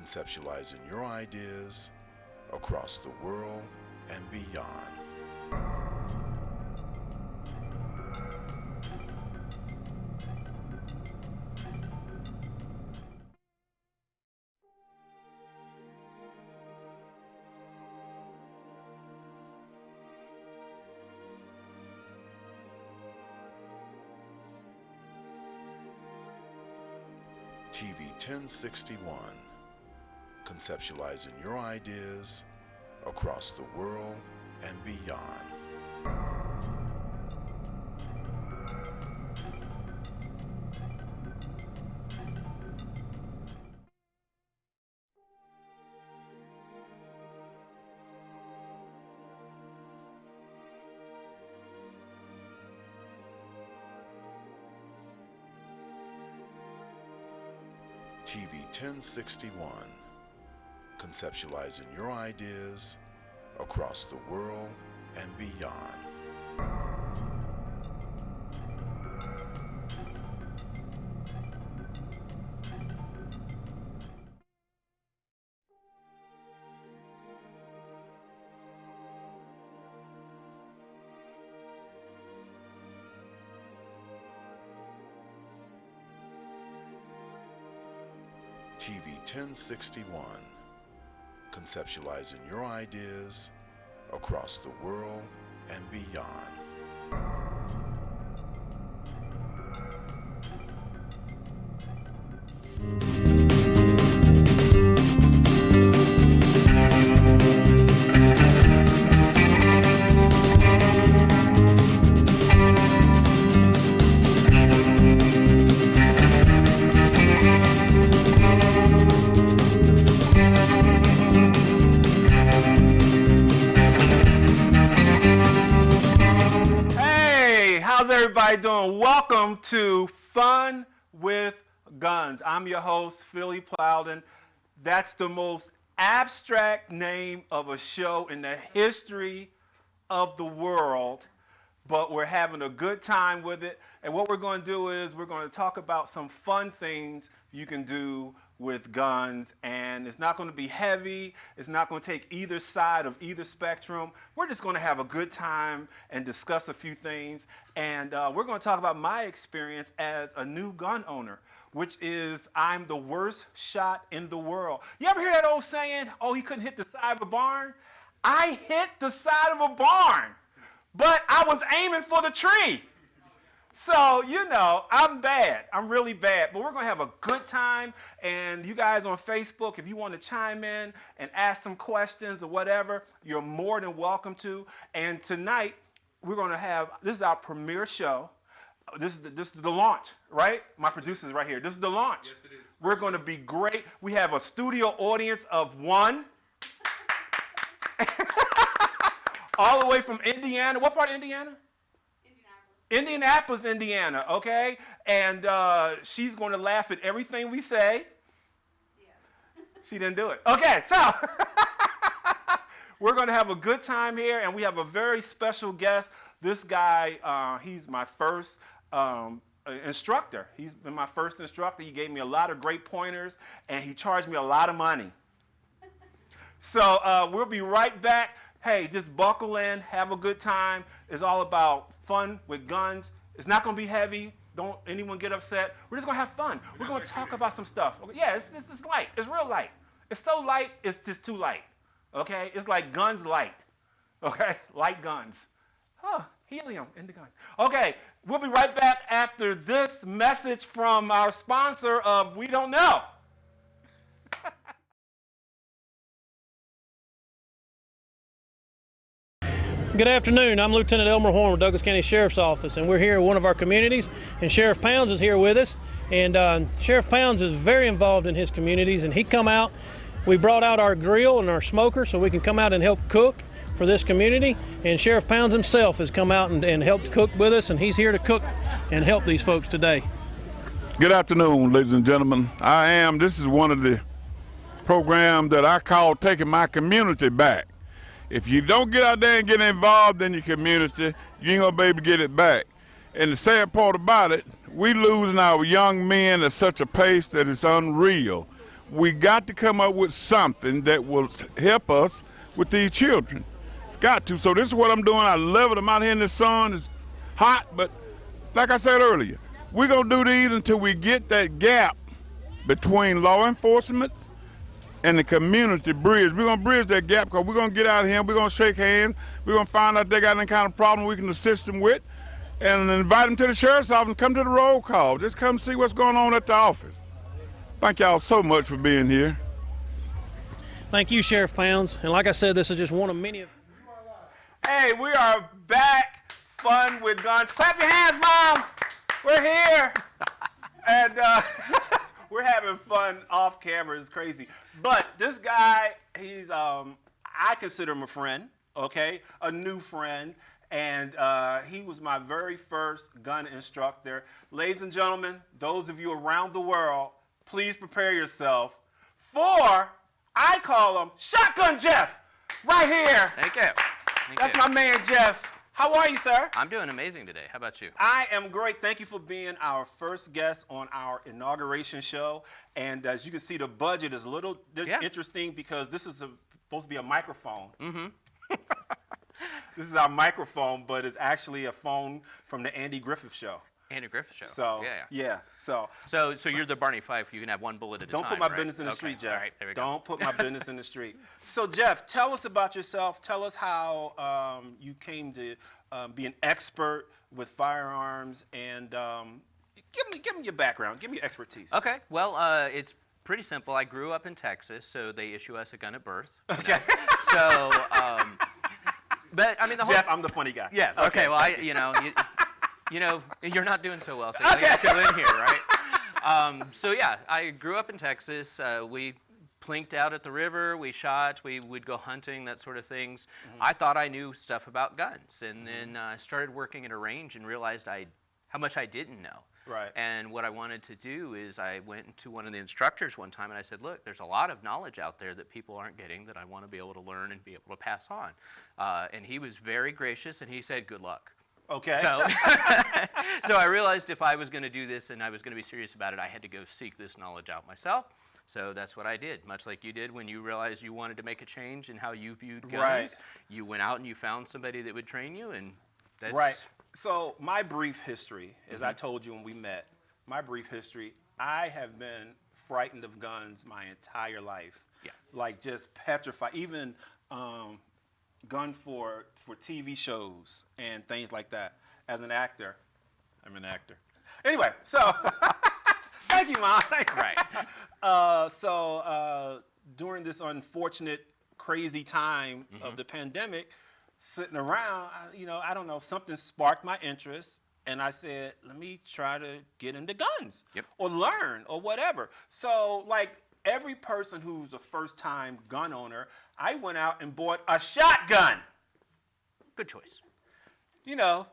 conceptualizing your ideas across the world and beyond. TV 1061, conceptualizing your ideas across the world and beyond. TV 1061, conceptualizing your ideas across the world and beyond. TV 1061, conceptualizing your ideas across the world and beyond. How's everybody doing? Welcome to Fun with Guns. I'm your host, Philly Plowden. That's the most abstract name of a show in the history of the world, but we're having a good time with it. And what we're going to do is we're going to talk about some fun things you can do with guns, and it's not going to be heavy. It's not going to take either side of either spectrum. We're just going to have a good time and discuss a few things, and we're going to talk about my experience as a new gun owner, which is I'm the worst shot in the world. You ever hear that old saying, oh, he couldn't hit the side of a barn? I hit the side of a barn, but I was aiming for the tree. So, you know, I'm bad. I'm really bad. But we're going to have a good time. And you guys on Facebook, if you want to chime in and ask some questions or whatever, you're more than welcome to. And tonight, we're going to have, this is our premiere show. This is the launch, right? My producer's right here. This is the launch. Yes, it is. We're going to be great. We have a studio audience of one. All the way from Indiana. What part of Indiana? Indianapolis, Indiana, okay? And she's going to laugh at everything we say. Yeah. She didn't do it. Okay, so we're going to have a good time here, and we have a very special guest. This guy, he's my first instructor. He's been my first instructor. He gave me a lot of great pointers, and he charged me a lot of money. So we'll be right back. Hey, just buckle in, have a good time. It's all about fun with guns. It's not going to be heavy. Don't anyone get upset. We're just going to have fun. We're going to talk about some stuff. Yeah, it's light. It's real light. It's so light, it's just too light. Okay? It's like guns light. Okay? Light guns. Oh, helium in the guns. Okay, we'll be right back after this message from our sponsor of We Don't Know. Good afternoon. I'm Lieutenant Elmer Horn with Douglas County Sheriff's Office, and we're here at one of our communities, and Sheriff Pounds is here with us. And Sheriff Pounds is very involved in his communities, and he come out. We brought out our grill and our smoker so we can come out and help cook for this community. And Sheriff Pounds himself has come out and helped cook with us, and he's here to cook and help these folks today. Good afternoon, ladies and gentlemen. This is one of the programs that I call Taking My Community Back. If you don't get out there and get involved in your community, you ain't gonna be able to get it back. And the sad part about it, we losing our young men at such a pace that it's unreal. we got to come up with something that will help us with these children. Got to. So this is what I'm doing. I love it. I'm out here in the sun. It's hot, but like I said earlier, we're going to do these until we get that gap between law enforcement and the community bridge. We're going to bridge that gap because we're going to get out here, we're going to shake hands, we're going to find out if they got any kind of problem we can assist them with, and invite them to the sheriff's office and come to the roll call. Just come see what's going on at the office. Thank y'all so much for being here. Thank you, Sheriff Pounds. And like I said, this is just one of many of. Hey, we are back. Fun with Guns. Clap your hands, Mom. We're here. And we're having fun off camera. It's crazy. But this guy, he's, I consider him a friend, okay? A new friend. And he was my very first gun instructor. Ladies and gentlemen, those of you around the world, please prepare yourself for, I call him Shotgun Jeff, right here. Thank you. That's my man, Jeff. How are you, sir? I'm doing amazing today. How about you? I am great. Thank you for being our first guest on our inauguration show. And as you can see, the budget is a little interesting because this is supposed to be a microphone. Mm-hmm. This is our microphone, but it's actually a phone from the Andy Griffith Show. Andy Griffith Show. So, yeah. So you're the Barney Fife. You can have one bullet at a time. don't put my right? business in the Okay. street, Jeff. All right, there we go. Don't put my business in the street. So, Jeff, tell us about yourself. Tell us how you came to be an expert with firearms, and give me your background. Give me your expertise. Okay. Well, it's pretty simple. I grew up in Texas, so they issue us a gun at birth. Okay. So, but I mean the whole. Jeff, I'm the funny guy. Yes. Okay. Well, you know, you're not doing so well, so you gotta fill in here, right? So yeah, I grew up in Texas. We plinked out at the river. We shot. We would go hunting, that sort of things. Mm-hmm. I thought I knew stuff about guns, and then I started working at a range and realized how much I didn't know. Right. And what I wanted to do is I went to one of the instructors one time and I said, look, there's a lot of knowledge out there that people aren't getting that I want to be able to learn and be able to pass on. And he was very gracious and he said, good luck. Okay. So, so I realized if I was going to do this and I was going to be serious about it, I had to go seek this knowledge out myself. So that's what I did, much like you did when you realized you wanted to make a change in how you viewed guns. Right. You went out and you found somebody that would train you, and that's... Right. So my brief history, as I told you when we met, my brief history, I have been frightened of guns my entire life. Yeah. Like just petrified. Even guns for TV shows and things like that. As an actor, I'm an actor. Anyway, so thank you, Mom. Right. So during this unfortunate, crazy time of the pandemic, sitting around, I don't know, something sparked my interest, and I said, let me try to get into guns or learn or whatever. So like every person who's a first-time gun owner, I went out and bought a shotgun. Good choice. Not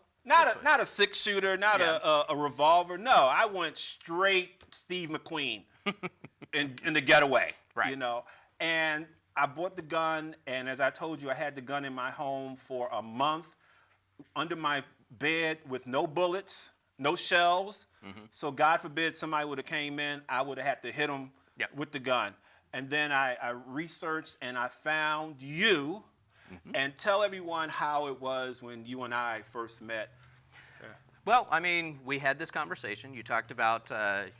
a six-shooter, not a revolver. No, I went straight Steve McQueen in the getaway. Right. And I bought the gun, and as I told you, I had the gun in my home for a month, under my bed with no bullets, no shells. So God forbid somebody would have came in, I would have had to hit them with the gun. And then I researched, and I found you. And tell everyone how it was when you and I first met. Well, I mean, we had this conversation. You talked about, that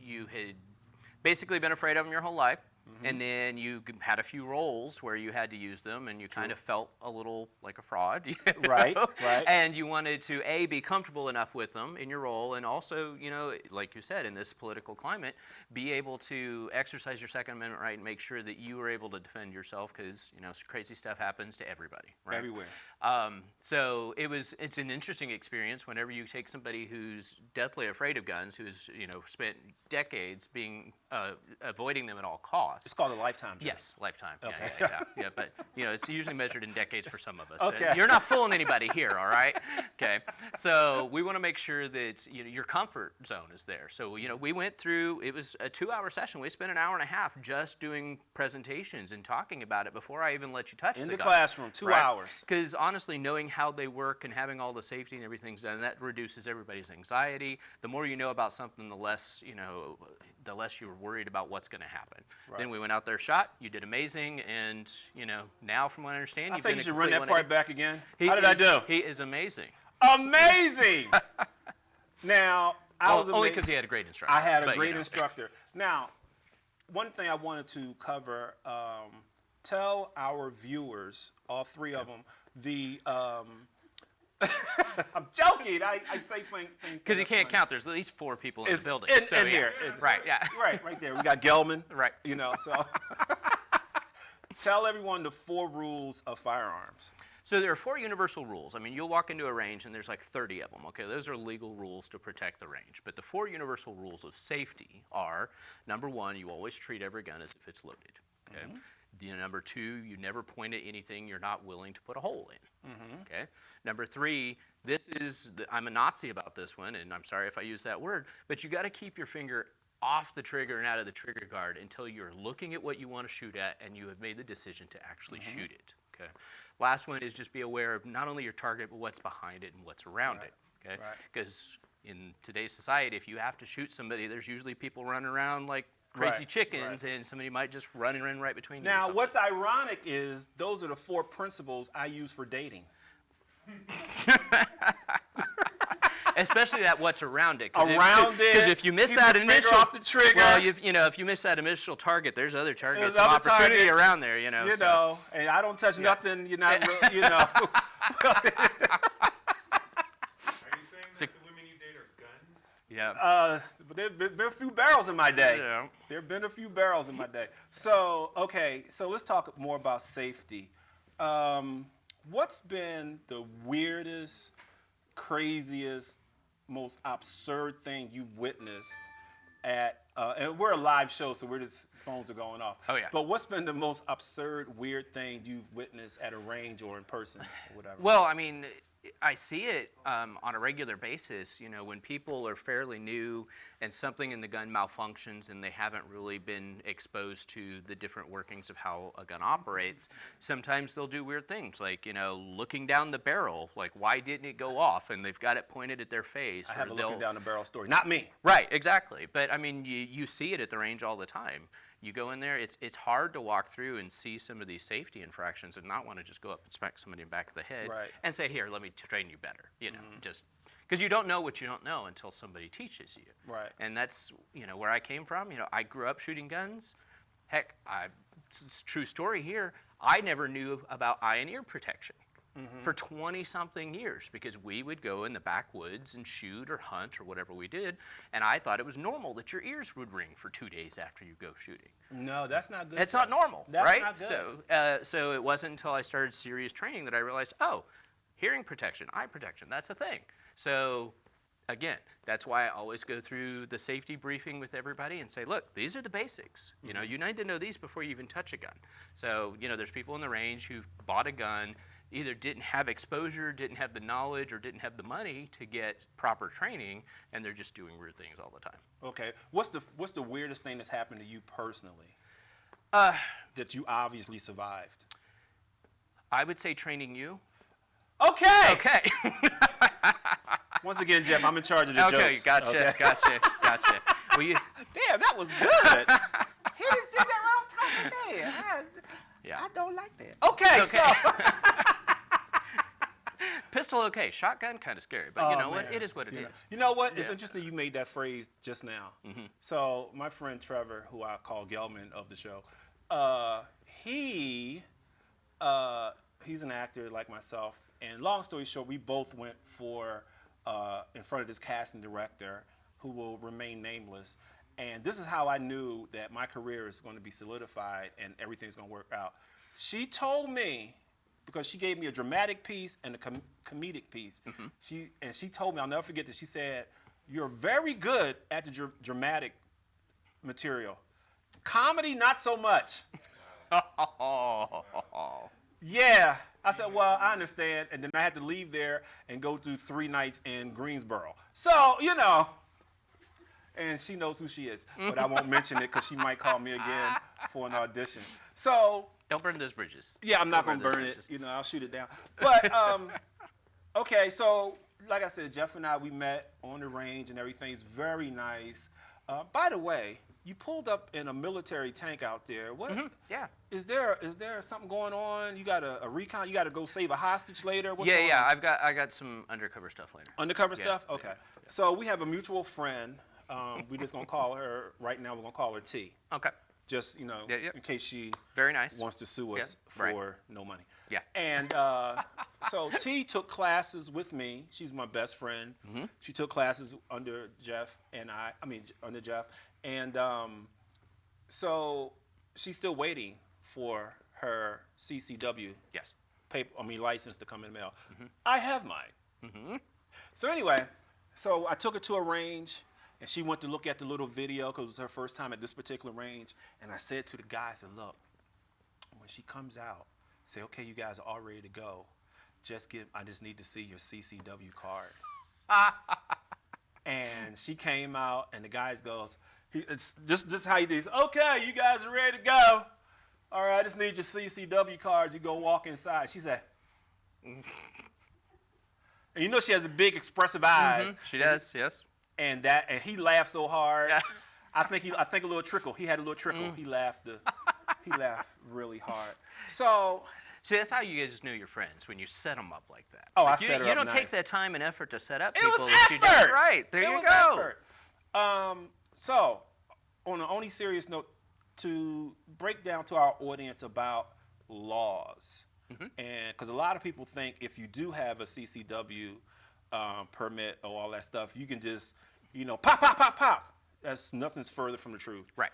you had basically been afraid of them your whole life. And then you had a few roles where you had to use them, and you kind of felt a little like a fraud. Right. And you wanted to, A, be comfortable enough with them in your role, and also, like you said, in this political climate, be able to exercise your Second Amendment right and make sure that you were able to defend yourself because, crazy stuff happens to everybody, right? Everywhere. So it's an interesting experience whenever you take somebody who's deathly afraid of guns, who's, spent decades avoiding them at all costs. It's called a lifetime job. Yes, lifetime. Okay. Yeah, but it's usually measured in decades for some of us. Okay. You're not fooling anybody here, all right? Okay. So we want to make sure that your comfort zone is there. So we went through. It was a 2-hour session. We spent an hour and a half just doing presentations and talking about it before I even let you touch in the the gun. classroom. 2 hours. Because honestly, knowing how they work and having all the safety and everything's done, that reduces everybody's anxiety. The more you know about something, the less the less you were worried about what's going to happen. Right. Then we went out there, shot. You did amazing, and now from what I understand, I you've think been you a should run that complete part 180. back again. He How did I is- do? He is amazing. Amazing. Now, I was Only amazed. because he had a great instructor. I had a but, great instructor. Now, one thing I wanted to cover, tell our viewers, all three of them, the, I'm joking. I say things. Because you can't count. There's at least 4 people in It's the building. in so, yeah. here. It's Right, yeah. right there. We got Gelman. Right. So tell everyone the 4 rules of firearms. So there are 4 universal rules. I mean, you'll walk into a range and there's like 30 of them, okay? Those are legal rules to protect the range. But the 4 universal rules of safety are, number 1, you always treat every gun as if it's loaded, okay? Number 2, you never point at anything you're not willing to put a hole in, okay? Number 3, I'm a Nazi about this one, and I'm sorry if I use that word, but you gotta keep your finger off the trigger and out of the trigger guard until you're looking at what you want to shoot at and you have made the decision to actually shoot it, okay? Last one is just be aware of not only your target, but what's behind it and what's around it, okay? Right. Because in today's society, if you have to shoot somebody, there's usually people running around like crazy Right, chickens, and somebody might just run and run right between you. or Now, something. what's ironic is those are the 4 principles I use for dating. Especially that what's around it. Around it, Because if you miss keep that your finger initial off the trigger. well, if you miss that initial target, there's other targets, There's some other opportunity targets, around there. You know. And I don't touch nothing. You're not, you know. Are you saying So- that the women you date are guns? Yeah. But there have been a few barrels in my day. Yeah. There have been a few barrels in my day. So, okay, so let's talk more about safety. What's been the weirdest, craziest, most absurd thing you've witnessed at, and we're a live show, so phones are going off. Oh, yeah. But what's been the most absurd, weird thing you've witnessed at a range or in person or whatever? Well, I mean, I see it on a regular basis. You know, when people are fairly new and something in the gun malfunctions and they haven't really been exposed to the different workings of how a gun operates, sometimes they'll do weird things, like, looking down the barrel, like, why didn't it go off? And they've got it pointed at their face. I have or a looking they'll- down the barrel story. Not me. Right, exactly. But I mean, you see it at the range all the time. You go in there, it's hard to walk through and see some of these safety infractions and not want to just go up and smack somebody in the back of the head Right. and say, here, let me train you better. Just because you don't know what you don't know until somebody teaches you. Right. And that's where I came from. I grew up shooting guns. Heck, it's a true story here. I never knew about eye and ear protection. For 20-something years, because we would go in the backwoods and shoot or hunt or whatever we did, and I thought it was normal that your ears would ring for 2 days after you go shooting. No, that's not good. It's not normal, That's right? not good. So it wasn't until I started serious training that I realized, oh, hearing protection, eye protection, that's a thing. So again, that's why I always go through the safety briefing with everybody and say, look, these are the basics. You need to know these before you even touch a gun. So, there's people in the range who've bought a gun, either didn't have exposure, didn't have the knowledge, or didn't have the money to get proper training, and they're just doing weird things all the time. Okay. What's the weirdest thing that's happened to you personally that you obviously survived? I would say training you. Okay. Okay. Once again, Jeff, I'm in charge of the Okay, jokes. gotcha. Well, Damn, that was good. He just did that right off the top of his head. Yeah. I don't like that. Okay, so. Pistol, okay. Shotgun, kind of scary, but you know what? It is what it is. You know what? It's Yeah. Mm-hmm. interesting you made that phrase just now. So my friend Trevor, who I call Gelman of the show, he's an actor like myself. And long story short, we both went for in front of this casting director who will remain nameless. And this is how I knew that my career is going to be solidified and everything's going to work out. She told me, because she gave me a dramatic piece and a comedic piece. She told me, I'll never forget this. She said, "You're very good at the dramatic material. Comedy, not so much." Yeah. I said, well, I understand. And then I had to leave there and go through 3 nights in Greensboro. So, and she knows who she is, but I won't mention it because she might call me again for an audition. So, Don't burn those bridges. yeah, I'm not Don't going to burn burn those it. I'll shoot it down. But, okay, so like I said, Jeff and I, we met on the range and everything's very nice. By the way, you pulled up in a military tank out there. What? Yeah. Is there something going on? You got a recon? You got to go save a hostage later? What's Yeah, going yeah. on? I got some undercover stuff later. Undercover Yeah, stuff? Okay. So we have a mutual friend. We're just going to call her, right now we're going to call her T. Okay. Just, Yeah, yeah. in case she Very nice. wants to sue us Yeah, right. for no money. Yeah. And so T took classes with me. She's my best friend. She took classes under Jeff and under Jeff. And so she's still waiting for her CCW Yes. license to come in the mail. I have mine. So anyway, so I took her to a range, and she went to look at the little video because it was her first time at this particular range. And I said to the guy, I said, look, when she comes out, say, okay, you guys are all ready to go. I just need to see your CCW card. And she came out, and the guy goes, it's just how he does. Okay, you guys are ready to go. All right, I just need your CCW card. You go walk inside. She said, and you know she has the big expressive eyes. She does. Yes. And he laughed so hard. Yeah. I think a little trickle. He had a little trickle. He laughed really hard. So See, that's how you guys know you're friends, when you set them up like that. Oh, Like, I set her you up don't nice. take the time and effort to set up it people was that you do. effort. Right. There it you was go. Effort. So on an only serious note, to break down to our audience about laws, and because a lot of people think if you do have a CCW permit or all that stuff, you can just, pop, pop, pop, pop. That's nothing's further from the truth. Right.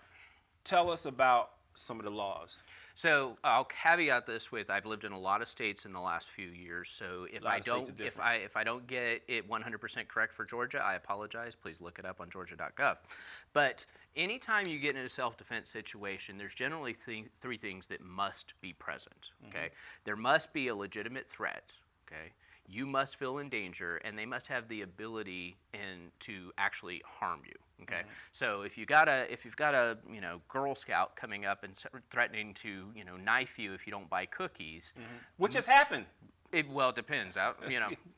Tell us about some of the laws. So I'll caveat this with I've lived in a lot of states in the last few years. So if I don't if I don't get it 100% correct for Georgia, I apologize. Please look it up on georgia.gov. But anytime you get in a self-defense situation, there's generally three things that must be present. Okay, there must be a legitimate threat. Okay. You must feel in danger, and they must have the ability to actually harm you. Okay, so if you've got a Girl Scout coming up and threatening to knife you if you don't buy cookies, Which has happened. it depends.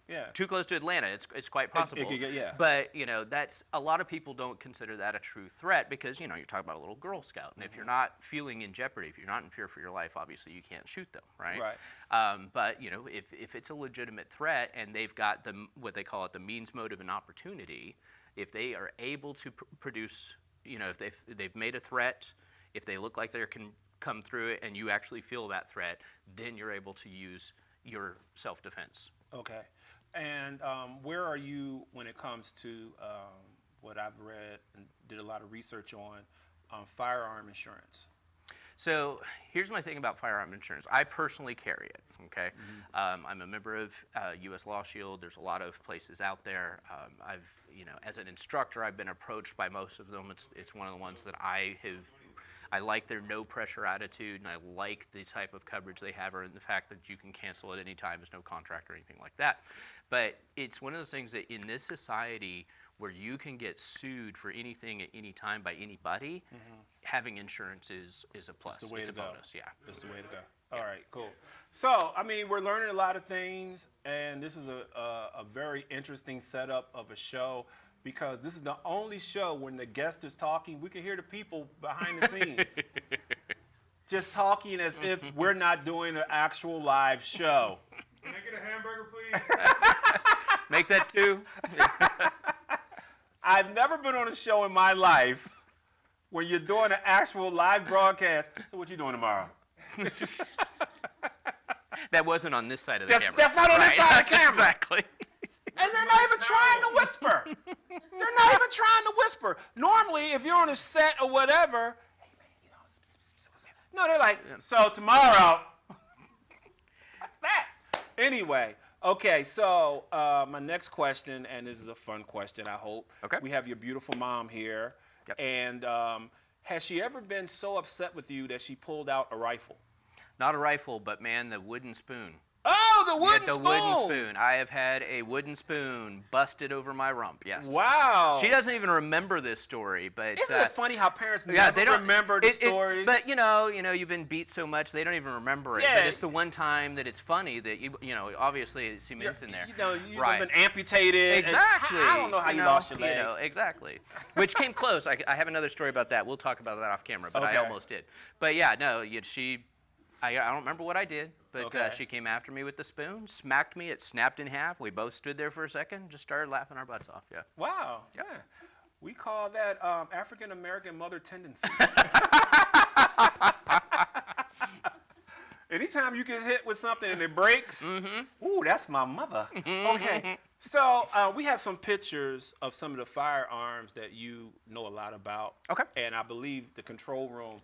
Yeah. Too close to Atlanta, it's quite possible. yeah. But that's a lot of people don't consider that a true threat because you're talking about a little Girl Scout, and if you're not feeling in jeopardy, if you're not in fear for your life, obviously you can't shoot them, right? Right. But if it's a legitimate threat and they've got what they call the means, motive, and opportunity, if they are able to produce, if they've made a threat, if they look like they can come through it, and you actually feel that threat, then you're able to use your self-defense. Okay. And where are you when it comes to what I've read and did a lot of research on firearm insurance? So here's my thing about firearm insurance. I personally carry it. Okay, I'm a member of U.S. Law Shield. There's a lot of places out there. As an instructor, I've been approached by most of them. It's one of the ones that I like their no pressure attitude, and I like the type of coverage they have, and the fact that you can cancel at any time, there's no contract or anything like that. But it's one of those things that in this society where you can get sued for anything at any time by anybody, having insurance is a plus. It's the way to go. Bonus, yeah. It's the way to go. All right, cool. So, we're learning a lot of things, and this is a very interesting setup of a show because this is the only show when the guest is talking, we can hear the people behind the scenes just talking as if we're not doing an actual live show. Can I get a hamburger, please? Make that two. I've never been on a show in my life when you're doing an actual live broadcast. So what you doing tomorrow? That wasn't on this side of the camera. That's not on this side of the camera. Exactly. And they're not even trying to whisper. They're not even trying to whisper. Normally, if you're on a set or whatever, hey man, no, they're like, so tomorrow. What's that? Anyway, okay, so my next question, and this is a fun question, I hope. Okay. We have your beautiful mom here. Yep. And has she ever been so upset with you that she pulled out a rifle? Not a rifle, but man, the wooden spoon. Oh! Oh, the Yeah, wooden the spoon. wooden spoon. I have had a wooden spoon busted over my rump. Yes. Wow. She doesn't even remember this story, but Isn't it funny how parents yeah, never they don't remember the it- stories? But you know, you've been beat so much they don't even remember it. Yeah. But it's the one time that it's funny that you know, obviously it cements in there. You know, you've right. been amputated. and Exactly. I don't know how you lost your leg. You know, exactly. Which came close. I have another story about that. We'll talk about that off camera, but I Okay. almost did. But yeah, no, I don't remember what I did, but Okay. she came after me with the spoon, smacked me, it snapped in half. We both stood there for a second, just started laughing our butts off. Yeah. Wow. Yeah. We call that African American mother tendencies. Anytime you get hit with something and it breaks, ooh, that's my mother. Okay. So we have some pictures of some of the firearms that you know a lot about. Okay. And I believe the control room,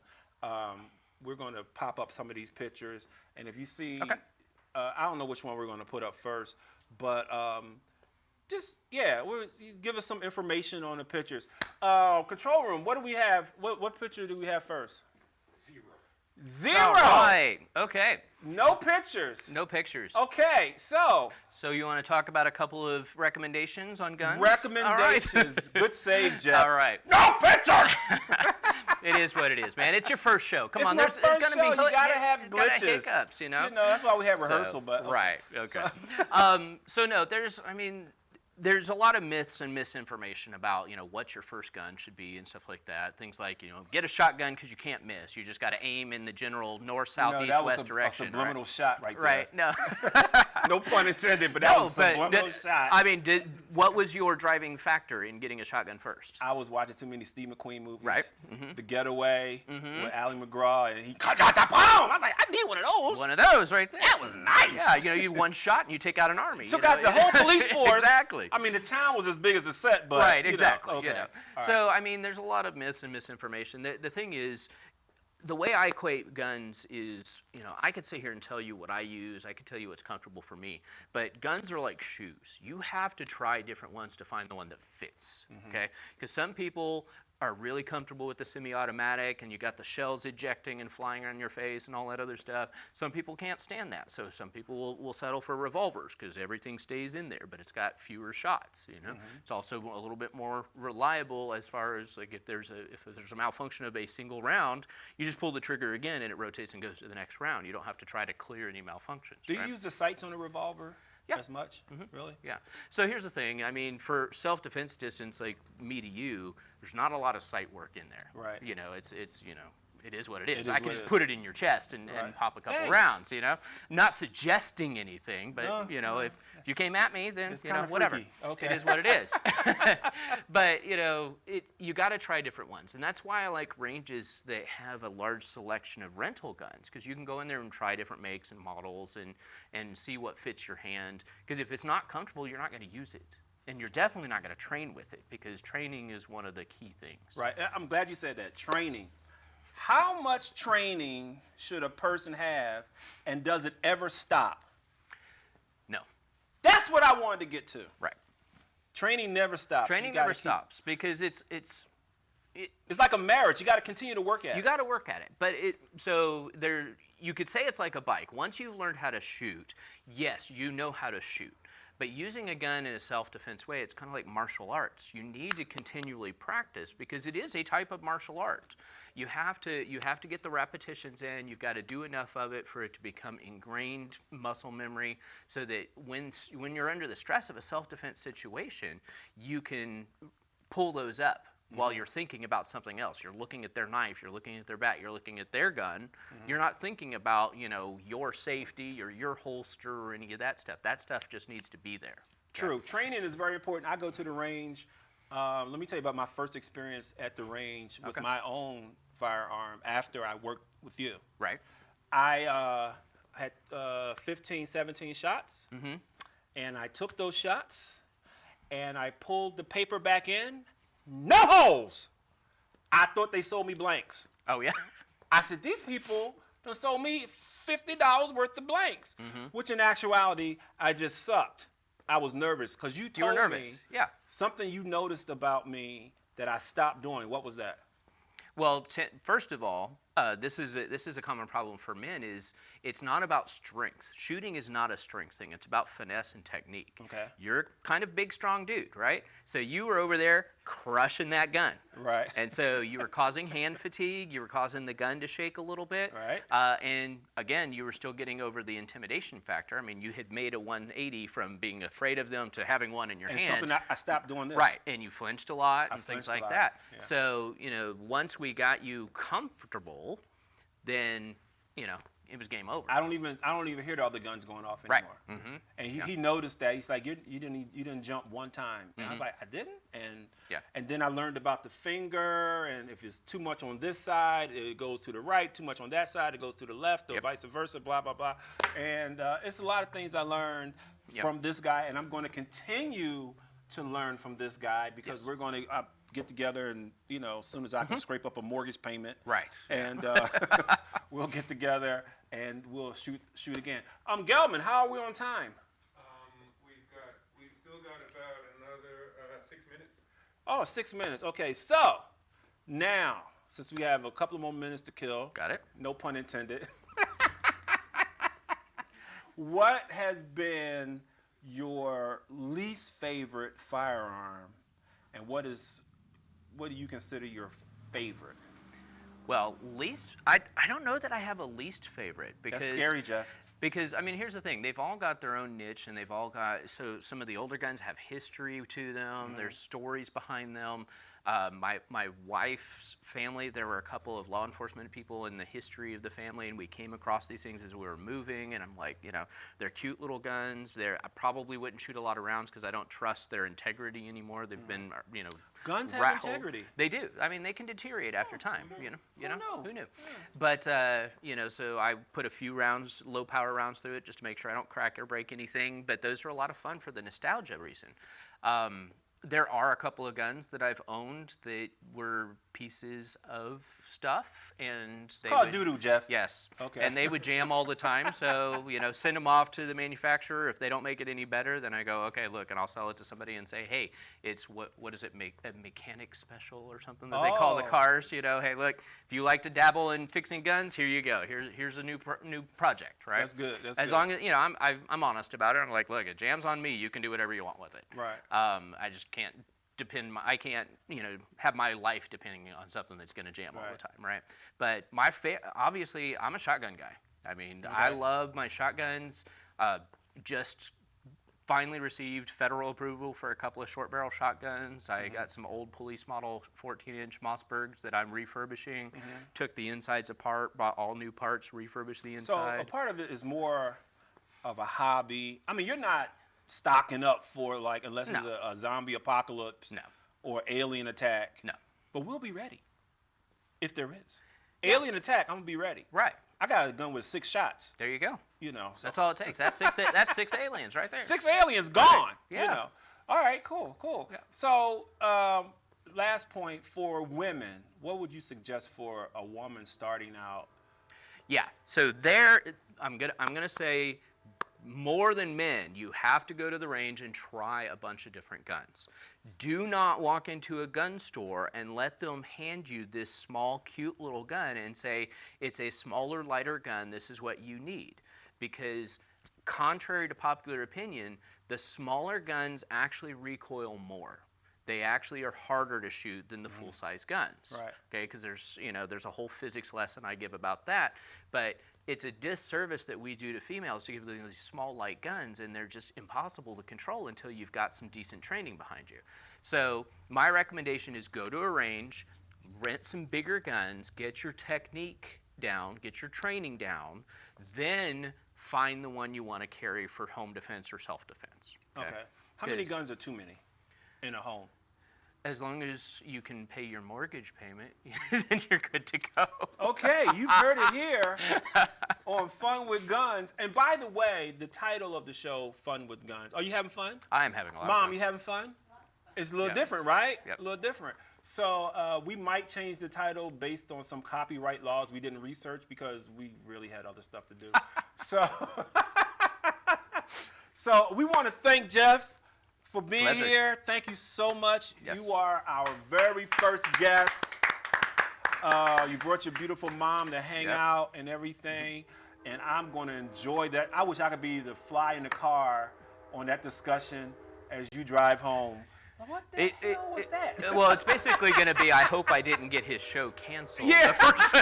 we're going to pop up some of these pictures. And if you see, Okay. I don't know which one we're going to put up first, but give us some information on the pictures. Control room, what do we have? What picture do we have first? Zero. All right. Okay. No pictures. No pictures. Okay, so So you want to talk about a couple of recommendations on guns? recommendations. Good save, Jeff. All right. No pictures. It is what it is, man. It's your first show. Come It's on, my there's first gonna show. be You gotta have gotta glitches. hiccups, you know. You know, that's why we have So, rehearsal. But right. Okay. So no, there's a lot of myths and misinformation about, what your first gun should be and stuff like that. Things like, get a shotgun because you can't miss. You just got to aim in the general north, south, east, that was west direction. a subliminal right? shot right there. Right. No. No pun intended, but that was a subliminal shot. I mean, what was your driving factor in getting a shotgun first? I was watching too many Steve McQueen movies. Right. The Getaway with Ally McGraw, and he got the bomb. I'm like, I need one of those. One of those right there. That was nice. Yeah, you one shot and you take out an army. Took out the whole police force. Exactly. I mean, the town was as big as the set, but Right, you know, exactly. okay. All right. So, I mean, there's a lot of myths and misinformation. The thing is, the way I equate guns is, I could sit here and tell you what I use. I could tell you what's comfortable for me. But guns are like shoes. You have to try different ones to find the one that fits, okay? Because some people are really comfortable with the semi-automatic and you got the shells ejecting and flying on your face and all that other stuff. Some people can't stand that. So some people will settle for revolvers because everything stays in there, but it's got fewer shots, It's also a little bit more reliable as far as like if there's a malfunction of a single round, you just pull the trigger again and it rotates and goes to the next round. You don't have to try to clear any malfunctions. Do you right? use the sights on the revolver Yeah. as much? Really? Yeah. So here's the thing. I mean, for self-defense distance, like me to you, there's not a lot of sight work in there. Right. It is what it is. is I can what just it put it in your chest and Right. pop a couple Thanks. rounds, Not suggesting anything, but, No, if you came at me, then, It's kinda whatever. freaky. Okay. It is what it is. But, you got to try different ones. And that's why I like ranges that have a large selection of rental guns, because you can go in there and try different makes and models and see what fits your hand. Because if it's not comfortable, you're not going to use it. And you're definitely not going to train with it, because training is one of the key things. Right. I'm glad you said that. Training. How much training should a person have, and does it ever stop? No. That's what I wanted to get to. Right. Training never stops. Training You gotta never keep- stops because it's It's like a marriage. You got to continue to work at you it. got to work at it. But you could say it's like a bike. Once you've learned how to shoot, yes, you know how to shoot. But using a gun in a self-defense way, it's kind of like martial arts. You need to continually practice because it is a type of martial art. You have to get the repetitions in. You've got to do enough of it for it to become ingrained muscle memory, so that when you're under the stress of a self-defense situation, you can pull those up while you're thinking about something else. You're looking at their knife, you're looking at their bat, you're looking at their gun. You're not thinking about, your safety or your holster or any of that stuff. That stuff just needs to be there. True. Training is very important. I go to the range. Let me tell you about my first experience at the range with Okay. my own firearm after I worked with you. Right? I had 15, 17 shots, and I took those shots, and I pulled the paper back in. No holes! I thought they sold me blanks. Oh, yeah? I said, these people done sold me $50 worth of blanks, which in actuality, I just sucked. I was nervous because you You were told me nervous. Yeah. something you noticed about me that I stopped doing. What was that? Well, first of all, this is a common problem for men. Is it's not about strength. Shooting is not a strength thing. It's about finesse and technique. Okay. You're kind of big, strong dude, right? So you were over there crushing that gun. Right. And so you were causing hand fatigue. You were causing the gun to shake a little bit. Right. And again, you were still getting over the intimidation factor. I mean, you had made a 180 from being afraid of them to having one in your And hand. something I stopped doing this. Right, and you flinched a lot and things flinched a like lot, that. yeah. So, once we got you comfortable, then, it was game over. I don't even hear the other guns going off Right. anymore. Mm-hmm. And he noticed that. He's like, you didn't jump one time. And I was like, I didn't. And Yeah. and then I learned about the finger, and if it's too much on this side, it goes to the right. Too much on that side, it goes to the left, or Yep. vice versa. Blah blah blah. And it's a lot of things I learned Yep. from this guy, and I'm going to continue to learn from this guy because Yes. we're going to get together, and as soon as I can scrape up a mortgage payment, Right. and we'll get together and we'll shoot again. Gelman, how are we on time? We've still got about another 6 minutes. Oh, 6 minutes. Okay, so now since we have a couple of more minutes to kill, Got it? no pun intended. What has been your least favorite firearm, and what do you consider your favorite? Well, I don't know that I have a least favorite because That's scary, Jeff. Because, here's the thing. They've all got their own niche, and they've all got, so some of the older guns have history to them. There's stories behind them. My wife's family, there were a couple of law enforcement people in the history of the family, and we came across these things as we were moving, and I'm like, they're cute little guns. I probably wouldn't shoot a lot of rounds because I don't trust their integrity anymore. They've been, Guns have rattled. integrity. They do. They can deteriorate after time. Who knew? Who knew? But so I put a few rounds, low power rounds through it just to make sure I don't crack or break anything. But those are a lot of fun for the nostalgia reason. There are a couple of guns that I've owned that were pieces of stuff, and they Called would, doo-doo, Jeff. Yes. Okay. And they would jam all the time. So, send them off to the manufacturer. If they don't make it any better, then I go, okay, look, and I'll sell it to somebody and say, hey, it's what does it make? A mechanic special or something that they call the Oh. cars. Hey, look, if you like to dabble in fixing guns, here you go. Here's a new project, right? That's good. That's as good. long as I'm honest about it. I'm like, look, it jams on me. You can do whatever you want with it. Right. I just can't I can't, have my life depending on something that's going to jam all Right. the time, right? But obviously, I'm a shotgun guy. I love my shotguns. Just finally received federal approval for a couple of short barrel shotguns. I got some old police model 14-inch Mossbergs that I'm refurbishing. Took the insides apart, bought all new parts, refurbished the So inside. a part of it is more of a hobby. You're not stocking up for unless it's No. a zombie apocalypse No. or alien attack. No. But we'll be ready if there is. Alien attack, I'm gonna be ready. Right. I got a gun with 6 shots. There you go. So That's all it takes. That's six aliens right there. 6 aliens gone. Yeah. All right. Cool. Yeah. So last point for women, what would you suggest for a woman starting out? Yeah. So I'm gonna say more than men, you have to go to the range and try a bunch of different guns. Do not walk into a gun store and let them hand you this small, cute little gun and say, it's a smaller, lighter gun, this is what you need. Because contrary to popular opinion, the smaller guns actually recoil more. They actually are harder to shoot than the full-size guns. Right. Okay, because there's a whole physics lesson I give about that. But it's a disservice that we do to females to give them these small, light guns, and they're just impossible to control until you've got some decent training behind you. So my recommendation is go to a range, rent some bigger guns, get your technique down, get your training down, then find the one you want to carry for home defense or self-defense. Okay. How many Good. guns are too many in a home? As long as you can pay your mortgage payment, then you're good to go. Okay, you've heard it here on Fun with Guns. And by the way, the title of the show, Fun with Guns. Are you having fun? I am having a lot of Mom, fun. you having fun? It's a little Yeah. different, right? Yep. A little different. So we might change the title based on some copyright laws we didn't research because we really had other stuff to do. So we want to thank Jeff for being Pleasure. here. Thank you so much. Yes. You are our very first guest You brought your beautiful mom to hang out and everything, and I'm going to enjoy that. I wish I could be the fly in the car on that discussion as you drive home. What the hell was that? Well, it's basically going to be, I hope I didn't get his show canceled. Yeah. The first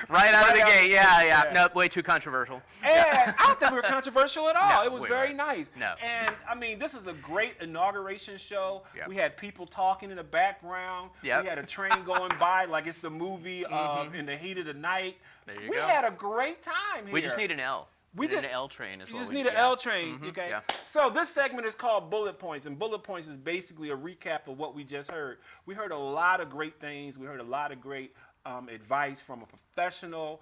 right out of the gate, yeah. No, way too controversial. And I don't think we were controversial at all. No, It was we very weren't. nice. No. And I mean, this is a great inauguration show. Yep. We had people talking in the background. Yep. We had a train going by like it's the movie In the Heat of the Night. There you we go. had a great time here. We just need an L. We need just- an L train as You well. just need an L train, okay? yeah. So this segment is called Bullet Points, and Bullet Points is basically a recap of what we just heard. We heard a lot of great things. We heard a lot of great advice from a professional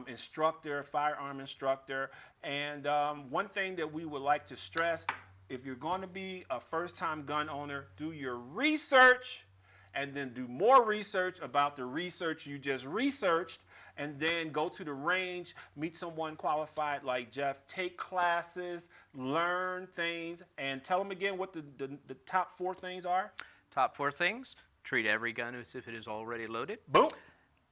instructor, firearm instructor. And one thing that we would like to stress, if you're going to be a first-time gun owner, do your research, and then do more research about the research you just researched, and then go to the range, meet someone qualified like Jeff, take classes, learn things, and tell them again what the top 4 things are. Top 4 things: treat every gun as if it is already loaded. Boom.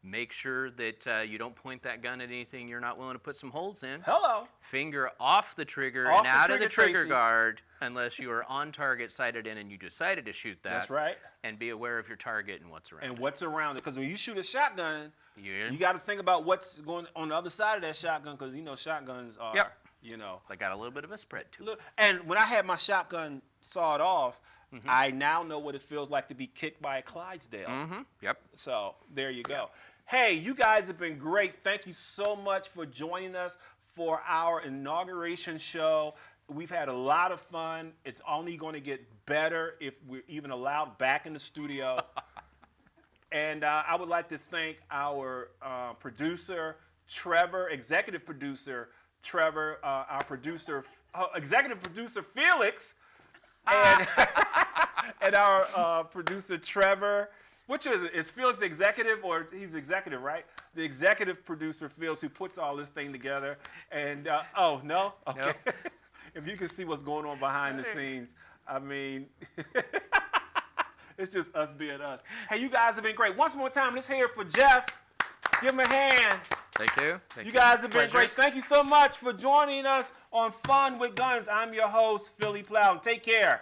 Make sure that you don't point that gun at anything you're not willing to put some holes in. Hello. Finger off the trigger Off and the out of trigger, the trigger Tracy. guard unless you are on target, sighted in, and you decided to shoot that. That's right. And be aware of your target and what's around And it. what's around it. Because when you shoot a shotgun, Yeah. you got to think about what's going on the other side of that shotgun, because you know shotguns are, Yep. you know. They got a little bit of a spread to it. Look, and when I had my shotgun sawed off, I now know what it feels like to be kicked by a Clydesdale. Yep. So there you go. Hey, you guys have been great. Thank you so much for joining us for our inauguration show. We've had a lot of fun. It's only going to get better if we're even allowed back in the studio. And I would like to thank our producer, Trevor, executive producer, Trevor, our producer, executive producer, Felix, and, and our producer, Trevor. Which is it? Is Felix the executive, or he's executive, right? The executive producer, Felix, who puts all this thing together. And, oh, no? Okay. Nope. If you can see what's going on behind the scenes, I mean, it's just us being us. Hey, you guys have been great. Once more time, let's hear it for Jeff. Give him a hand. Thank you. Thank You guys have been Pleasure. great. Thank you so much for joining us on Fun with Guns. I'm your host, Philly Plowden. Take care.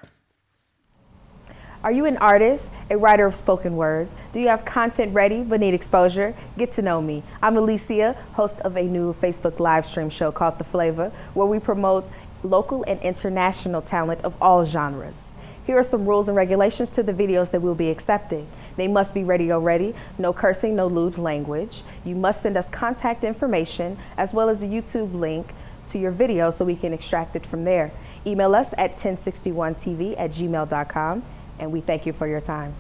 Are you an artist, a writer of spoken word? Do you have content ready but need exposure? Get to know me. I'm Alicia, host of a new Facebook live stream show called The Flavor, where we promote local and international talent of all genres. Here are some rules and regulations to the videos that we'll be accepting. They must be radio ready, no cursing, no lewd language. You must send us contact information as well as a YouTube link to your video so we can extract it from there. Email us at 1061tv@gmail.com. And we thank you for your time.